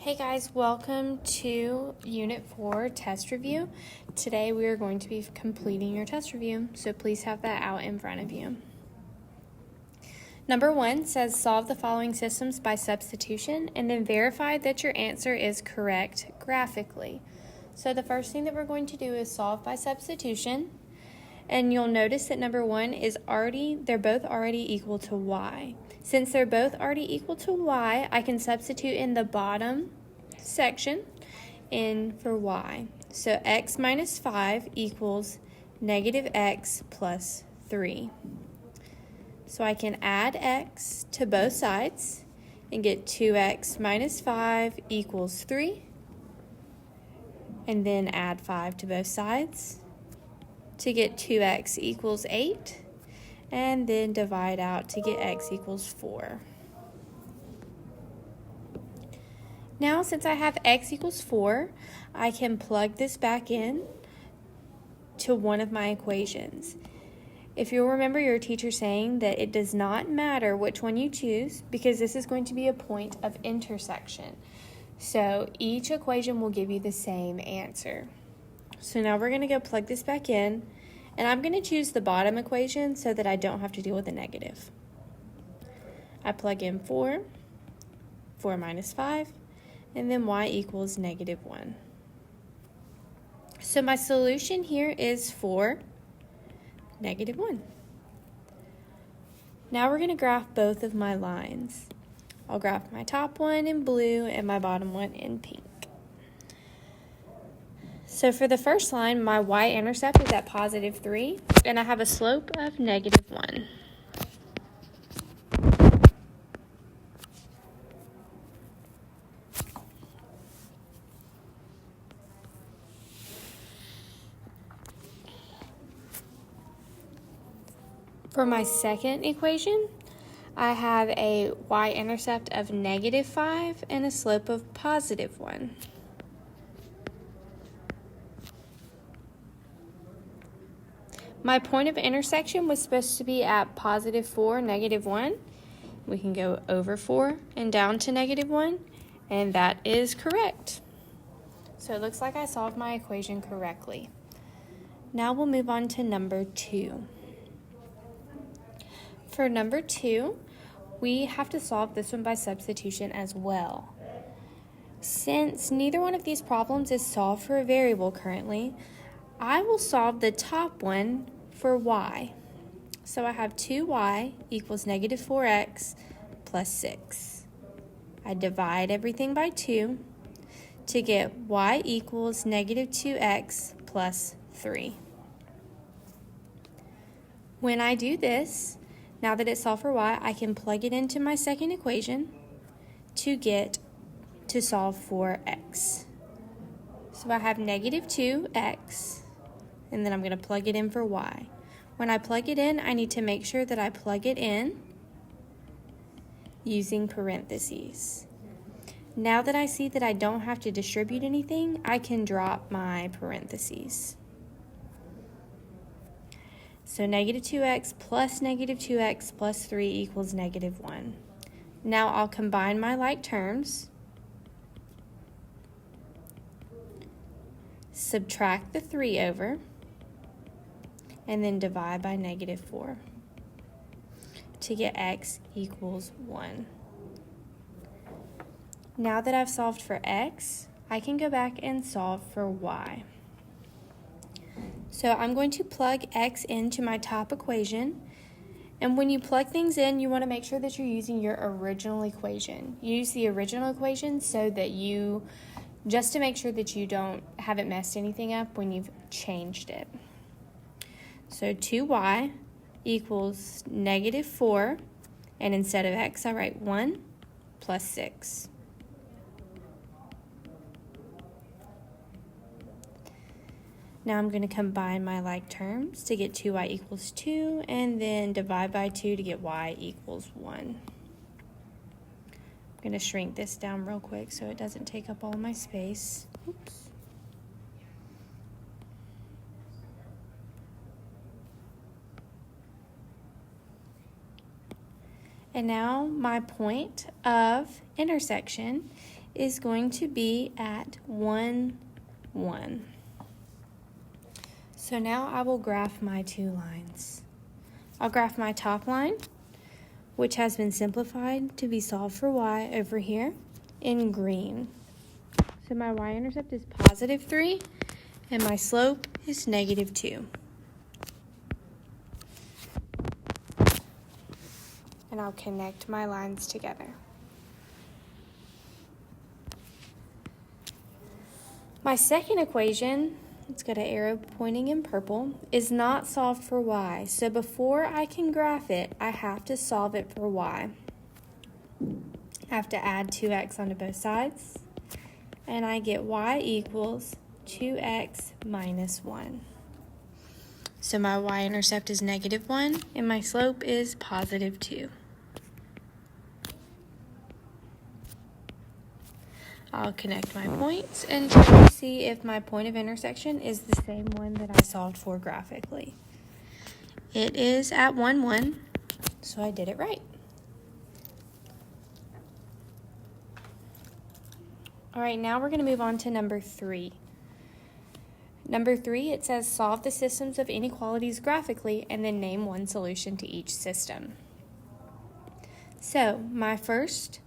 Hey guys, welcome to Unit 4 test review. Today we are going to be completing your test review, so please have that out in front of you. Number 1 says solve the following systems by substitution and then verify that your answer is correct graphically. So the first thing that we're going to do is solve by substitution, and you'll notice that number 1 is they're both already equal to y. Since they're both already equal to y, I can substitute in the bottom section in for y. So x minus 5 equals negative x plus 3. So I can add x to both sides and get 2x minus 5 equals 3. And then add 5 to both sides to get 2x equals 8. And then divide out to get x equals 4. Now, since I have x equals 4, I can plug this back in to one of my equations. If you'll remember your teacher saying that it does not matter which one you choose because this is going to be a point of intersection. So each equation will give you the same answer. So now we're going to go plug this back in. And I'm going to choose the bottom equation so that I don't have to deal with a negative. I plug in 4 minus 5, and then y equals negative 1. So my solution here is 4, negative 1. Now we're going to graph both of my lines. I'll graph my top one in blue and my bottom one in pink. So for the first line, my y-intercept is at positive 3, and I have a slope of negative 1. For my second equation, I have a y-intercept of negative 5 and a slope of positive 1. My point of intersection was supposed to be at positive 4, negative 1. We can go over 4 and down to negative 1, and that is correct. So it looks like I solved my equation correctly. Now we'll move on to number 2. For number 2, we have to solve this one by substitution as well. Since neither one of these problems is solved for a variable currently, I will solve the top one for y. So I have 2y equals negative 4x plus 6. I divide everything by 2 to get y equals negative 2x plus 3. When I do this, now that it's solved for y, I can plug it into my second equation to solve for x. So I have negative 2x, and then I'm going to plug it in for y. When I plug it in, I need to make sure that I plug it in using parentheses. Now that I see that I don't have to distribute anything, I can drop my parentheses. So negative 2x plus negative 2x plus 3 equals negative 1. Now I'll combine my like terms, subtract the 3 over, and then divide by negative 4 to get x equals 1. Now that I've solved for x, I can go back and solve for y. So I'm going to plug x into my top equation, and when you plug things in, you want to make sure that you're using your original equation. Use the original equation so that just to make sure that you haven't messed anything up when you've changed it. So 2y equals negative 4, and instead of x, I write 1 plus 6. Now I'm going to combine my like terms to get 2y equals 2, and then divide by 2 to get y equals 1. I'm going to shrink this down real quick so it doesn't take up all my space. Oops. And now my point of intersection is going to be at 1, 1. So now I will graph my two lines. I'll graph my top line, which has been simplified to be solved for y over here in green. So my y-intercept is positive 3, and my slope is negative 2. And I'll connect my lines together. My second equation, let's get an arrow pointing in purple, is not solved for y. So before I can graph it, I have to solve it for y. I have to add 2x onto both sides, and I get y equals 2x minus 1. So my y-intercept is negative 1, and my slope is positive 2. I'll connect my points and try to see if my point of intersection is the same one that I solved for graphically. It is at 1, 1, so I did it right. All right, now we're going to move on to number 3. Number 3, it says solve the systems of inequalities graphically and then name one solution to each system. So my first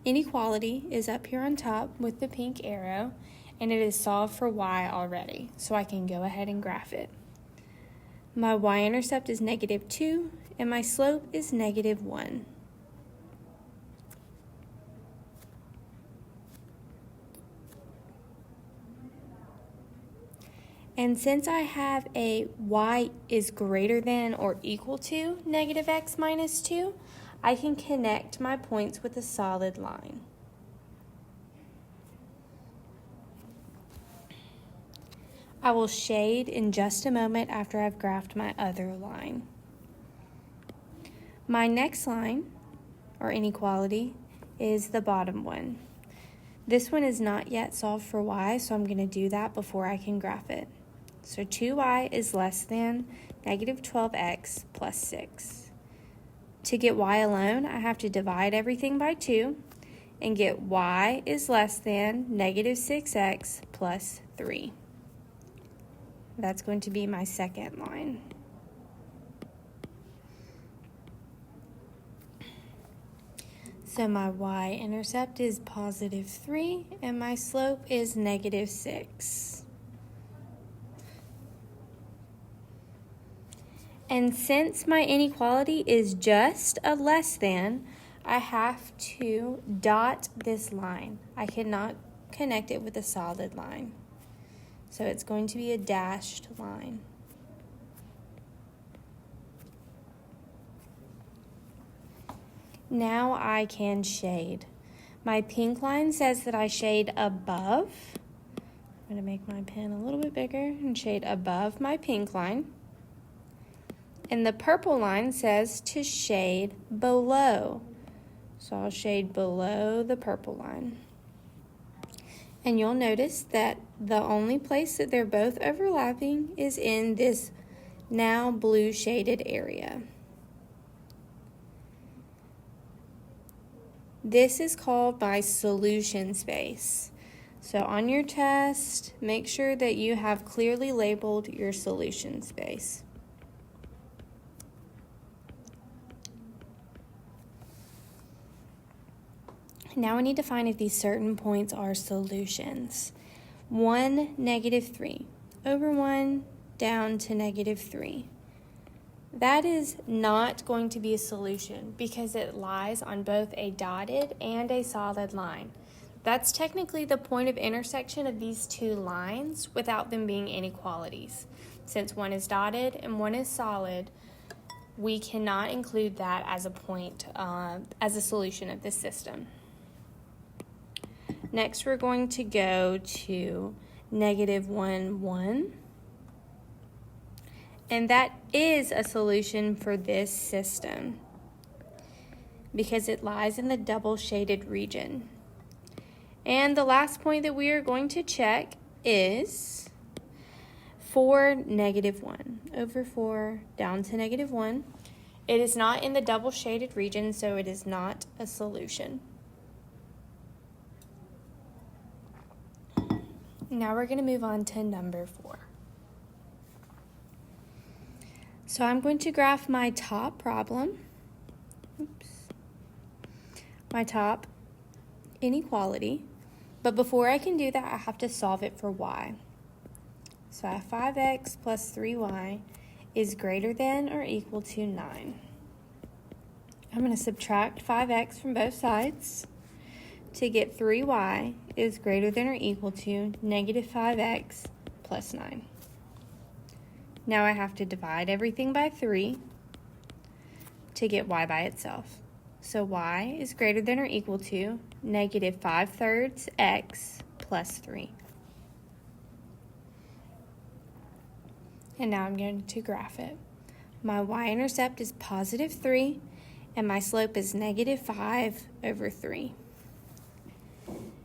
inequality is up here on top with the pink arrow, and it is solved for y already, so I can go ahead and graph it. My y-intercept is negative 2, and my slope is negative 1. And since I have a y is greater than or equal to negative x minus 2, I can connect my points with a solid line. I will shade in just a moment after I've graphed my other line. My next line, or inequality, is the bottom one. This one is not yet solved for y, so I'm going to do that before I can graph it. So 2y is less than negative 12x plus 6. To get y alone, I have to divide everything by 2 and get y is less than negative 6x plus 3. That's going to be my second line. So my y-intercept is positive 3 and my slope is negative 6. And since my inequality is just a less than, I have to dot this line. I cannot connect it with a solid line. So it's going to be a dashed line. Now I can shade. My pink line says that I shade above. I'm going to make my pen a little bit bigger and shade above my pink line. And the purple line says to shade below. So I'll shade below the purple line. And you'll notice that the only place that they're both overlapping is in this now blue shaded area. This is called my solution space. So on your test, make sure that you have clearly labeled your solution space. Now we need to find if these certain points are solutions. 1, negative 3. Over 1, down to negative 3. That is not going to be a solution because it lies on both a dotted and a solid line. That's technically the point of intersection of these two lines without them being inequalities. Since one is dotted and one is solid, we cannot include that as a point, as a solution of this system. Next, we're going to go to negative 1, 1. And that is a solution for this system because it lies in the double shaded region. And the last point that we are going to check is 4, negative 1. Over 4, down to negative 1. It is not in the double shaded region, so it is not a solution. Now we're going to move on to number 4. So I'm going to graph my top problem. My top inequality. But before I can do that, I have to solve it for y. So I have 5x plus 3y is greater than or equal to 9. I'm going to subtract 5x from both sides to get 3y is greater than or equal to negative 5x plus 9. Now I have to divide everything by 3 to get y by itself. So y is greater than or equal to negative 5/3 x plus 3. And now I'm going to graph it. My y-intercept is positive 3, and my slope is negative 5/3.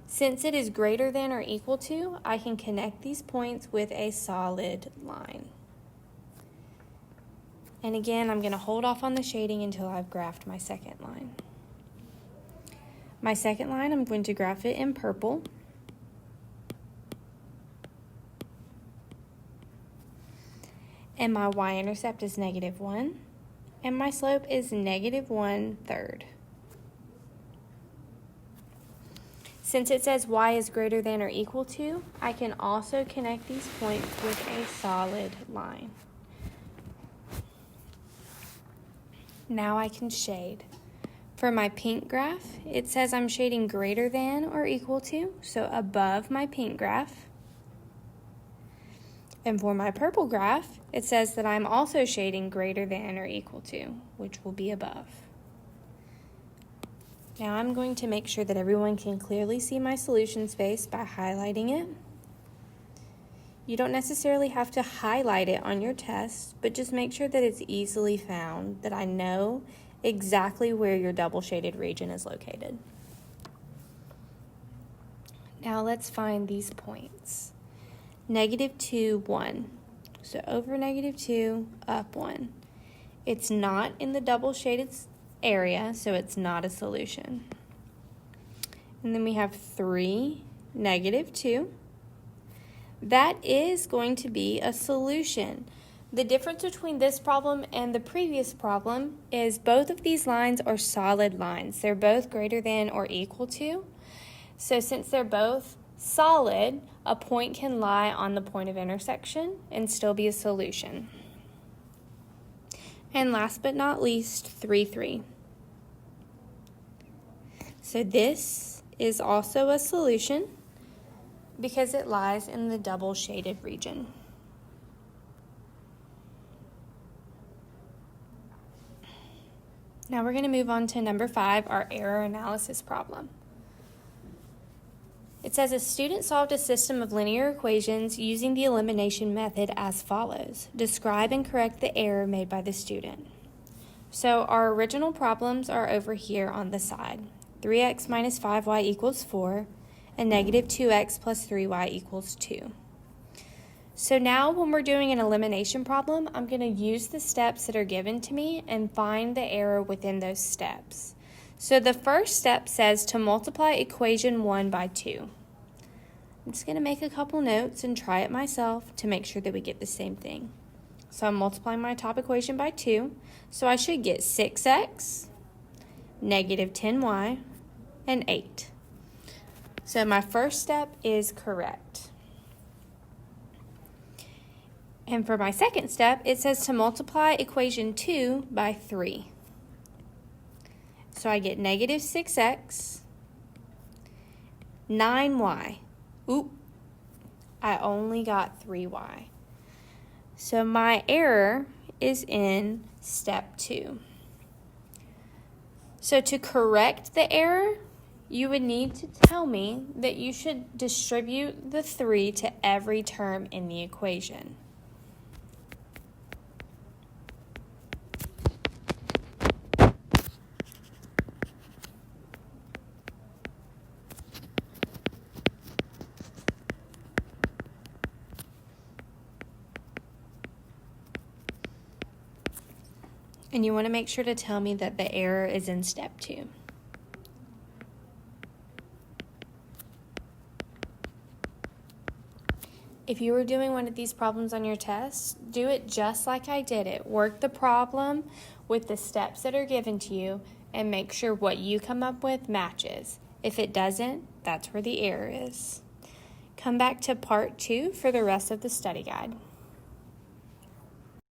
Since it is greater than or equal to, I can connect these points with a solid line. And again, I'm going to hold off on the shading until I've graphed my second line. My second line, I'm going to graph it in purple. And my y-intercept is negative 1, and my slope is negative 1/3. Since it says y is greater than or equal to, I can also connect these points with a solid line. Now I can shade. For my pink graph, it says I'm shading greater than or equal to, so above my pink graph. And for my purple graph, it says that I'm also shading greater than or equal to, which will be above. Now I'm going to make sure that everyone can clearly see my solution space by highlighting it. You don't necessarily have to highlight it on your test, but just make sure that it's easily found, that I know exactly where your double shaded region is located. Now let's find these points. Negative 2, 1. So over negative 2, up 1. It's not in the double shaded area, so it's not a solution. And then we have 3, negative 2. That is going to be a solution. The difference between this problem and the previous problem is both of these lines are solid lines. They're both greater than or equal to. So since they're both solid, a point can lie on the point of intersection and still be a solution. And last but not least, 3, 3. So this is also a solution because it lies in the double shaded region. Now we're going to move on to number 5, our error analysis problem. It says a student solved a system of linear equations using the elimination method as follows. Describe and correct the error made by the student. So our original problems are over here on the side. 3x minus 5y equals 4, and negative 2x plus 3y equals 2. So now when we're doing an elimination problem, I'm going to use the steps that are given to me and find the error within those steps. So the first step says to multiply equation 1 by 2. I'm just going to make a couple notes and try it myself to make sure that we get the same thing. So I'm multiplying my top equation by 2. So I should get 6x, negative 10y, and 8. So my first step is correct. And for my second step, it says to multiply equation 2 by 3. So I get negative 6x, 9y. Oop, I only got 3y. So my error is in step 2. So to correct the error, you would need to tell me that you should distribute the 3 to every term in the equation. And you want to make sure to tell me that the error is in step 2. If you were doing one of these problems on your test, do it just like I did it. Work the problem with the steps that are given to you and make sure what you come up with matches. If it doesn't, that's where the error is. Come back to part 2 for the rest of the study guide.